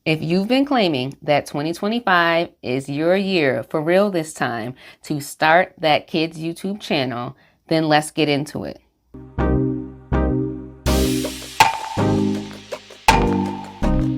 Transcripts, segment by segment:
If you've been claiming that 2025 is your year for real this time to start that kids YouTube channel, then let's get into it.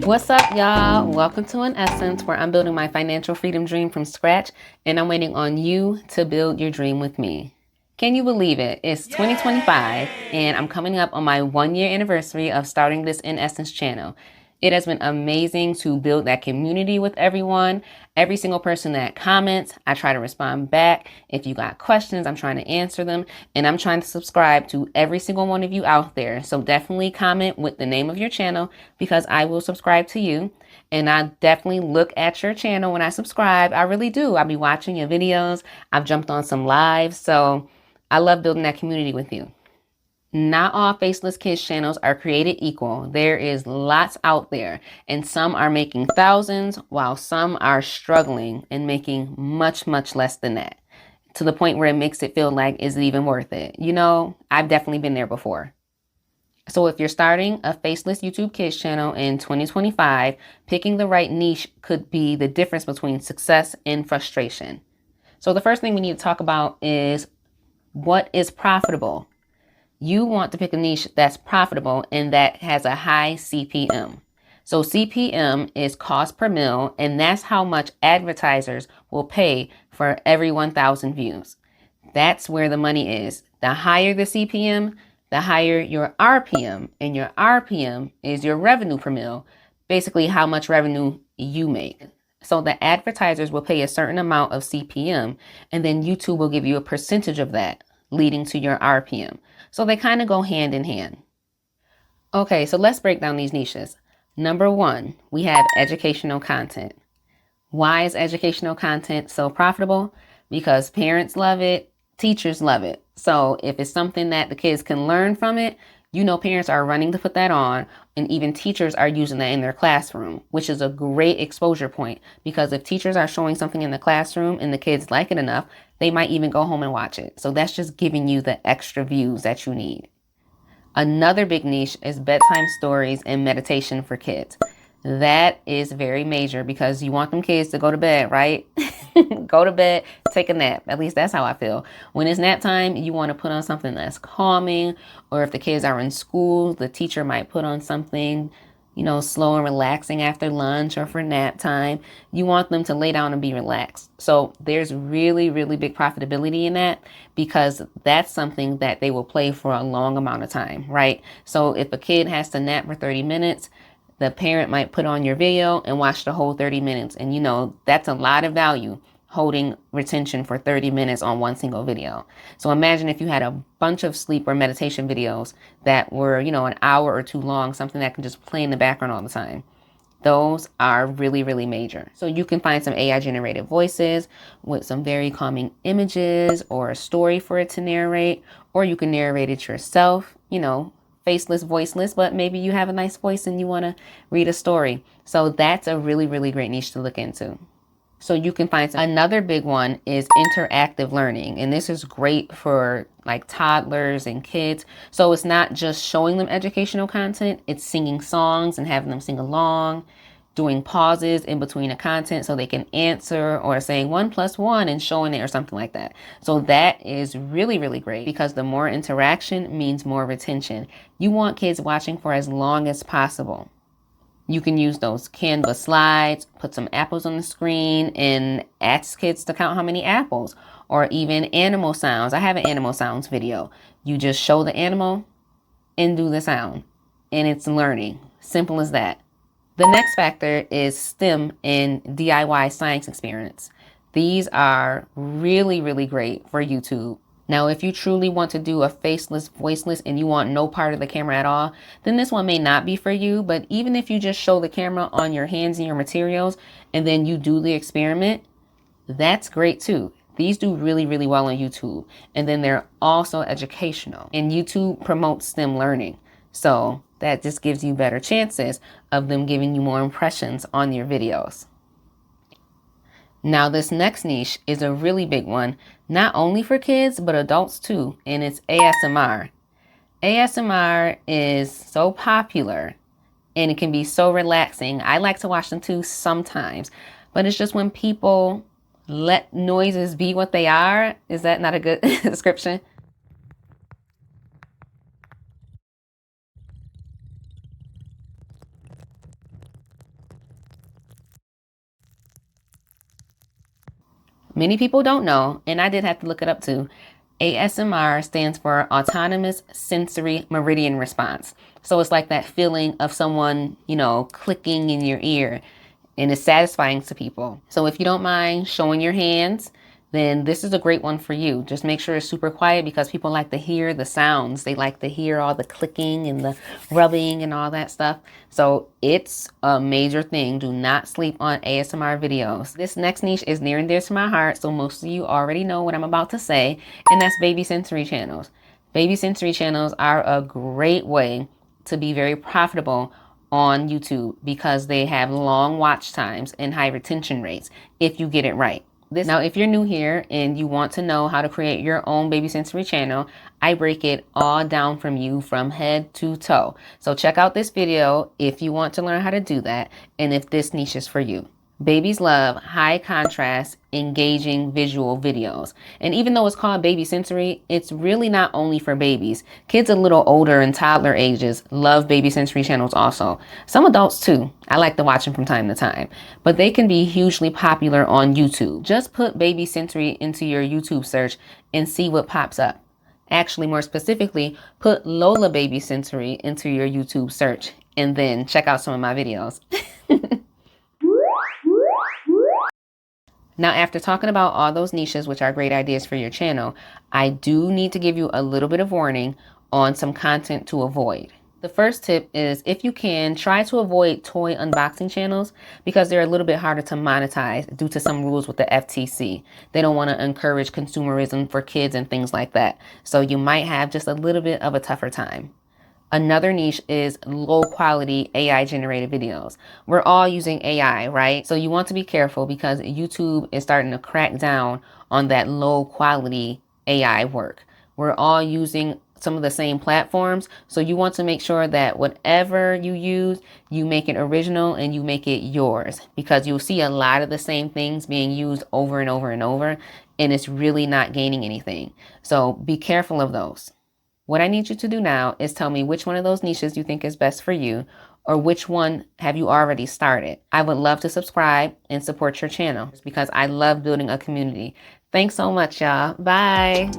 What's up, y'all? Welcome to An Essence, where I'm building my financial freedom dream from scratch, and I'm waiting on you to build your dream with me. Can you believe it? It's 2025, and I'm coming up on my 1-year anniversary of starting this In Essence channel. It has been amazing to build that community with everyone. Every single person that comments, I try to respond back. If you got questions, I'm trying to answer them. And I'm trying to subscribe to every single one of you out there. So definitely comment with the name of your channel because I will subscribe to you. And I definitely look at your channel when I subscribe. I really do. I'll be watching your videos. I've jumped on some lives. So I love building that community with you. Not all Faceless Kids channels are created equal. There is lots out there, and some are making thousands while some are struggling and making much, much less than that, to the point where it makes it feel like, is it even worth it? You know, I've definitely been there before. So if you're starting a Faceless YouTube Kids channel in 2025, picking the right niche could be the difference between success and frustration. So the first thing we need to talk about is what is profitable. You want to pick a niche that's profitable and that has a high CPM. So CPM is cost per mil, and that's how much advertisers will pay for every 1,000 views. That's where the money is. The higher the CPM, the higher your RPM, and your RPM is your revenue per mil, basically how much revenue you make. So the advertisers will pay a certain amount of CPM, and then YouTube will give you a percentage of that, leading to your RPM. So they kind of go hand in hand. Okay, so let's break down these niches. Number one, we have educational content. Why is educational content so profitable? Because parents love it, teachers love it. So if it's something that the kids can learn from it, you know parents are running to put that on, and even teachers are using that in their classroom, which is a great exposure point, because if teachers are showing something in the classroom and the kids like it enough, they might even go home and watch it. So that's just giving you the extra views that you need. Another big niche is bedtime stories and meditation for kids. That is very major because you want them kids to go to bed, right? Go to bed, take a nap. At least that's how I feel. When it's nap time, you want to put on something that's calming, or if the kids are in school, the teacher might put on something, you know, slow and relaxing after lunch or for nap time. You want them to lay down and be relaxed. So there's really, really big profitability in that because that's something that they will play for a long amount of time, right? So if a kid has to nap for 30 minutes, the parent might put on your video and watch the whole 30 minutes. And you know, that's a lot of value, holding retention for 30 minutes on one single video. So imagine if you had a bunch of sleep or meditation videos that were, you know, an hour or two long, something that can just play in the background all the time. Those are really, really major. So you can find some AI generated voices with some very calming images or a story for it to narrate, or you can narrate it yourself, you know, faceless, voiceless, but maybe you have a nice voice and you want to read a story. So that's a really, really great niche to look into. So you can find another big one is interactive learning. And this is great for like toddlers and kids. So it's not just showing them educational content, it's singing songs and having them sing along, doing pauses in between the content so they can answer, or saying 1 + 1 and showing it or something like that. So that is really, really great because the more interaction means more retention. You want kids watching for as long as possible. You can use those Canva slides, put some apples on the screen and ask kids to count how many apples, or even animal sounds. I have an animal sounds video. You just show the animal and do the sound, and it's learning. Simple as that. The next factor is STEM and DIY science experience. These are really, really great for YouTube. Now, if you truly want to do a faceless, voiceless, and you want no part of the camera at all, then this one may not be for you. But even if you just show the camera on your hands and your materials, and then you do the experiment, that's great too. These do really, really well on YouTube. And then they're also educational. And YouTube promotes STEM learning. So that just gives you better chances of them giving you more impressions on your videos. Now, this next niche is a really big one, not only for kids, but adults too, and it's ASMR. ASMR is so popular and it can be so relaxing. I like to watch them too sometimes, but it's just when people let noises be what they are. Is that not a good description? Many people don't know, and I did have to look it up too. ASMR stands for Autonomous Sensory Meridian Response. So it's like that feeling of someone, clicking in your ear, and it's satisfying to people. So if you don't mind showing your hands, then this is a great one for you. Just make sure it's super quiet because people like to hear the sounds. They like to hear all the clicking and the rubbing and all that stuff. So it's a major thing. Do not sleep on ASMR videos. This next niche is near and dear to my heart, so most of you already know what I'm about to say, and that's baby sensory channels. Baby sensory channels are a great way to be very profitable on YouTube because they have long watch times and high retention rates if you get it right. Now, if you're new here and you want to know how to create your own baby sensory channel, I break it all down from you from head to toe. So check out this video if you want to learn how to do that and if this niche is for you. Babies love high contrast, engaging visual videos. And even though it's called baby sensory, it's really not only for babies. Kids a little older and toddler ages love baby sensory channels also. Some adults too. I like to watch them from time to time. But they can be hugely popular on YouTube. Just put baby sensory into your YouTube search and see what pops up. Actually, more specifically, put Lola baby sensory into your YouTube search and then check out some of my videos. Now, after talking about all those niches, which are great ideas for your channel, I do need to give you a little bit of warning on some content to avoid. The first tip is, if you can, try to avoid toy unboxing channels because they're a little bit harder to monetize due to some rules with the FTC. They don't want to encourage consumerism for kids and things like that. So you might have just a little bit of a tougher time. Another niche is low quality AI generated videos. We're all using AI, right? So you want to be careful because YouTube is starting to crack down on that low quality AI work. We're all using some of the same platforms. So you want to make sure that whatever you use, you make it original and you make it yours, because you'll see a lot of the same things being used over and over and over, and it's really not gaining anything. So be careful of those. What I need you to do now is tell me which one of those niches you think is best for you, or which one have you already started. I would love to subscribe and support your channel because I love building a community. Thanks so much, y'all. Bye.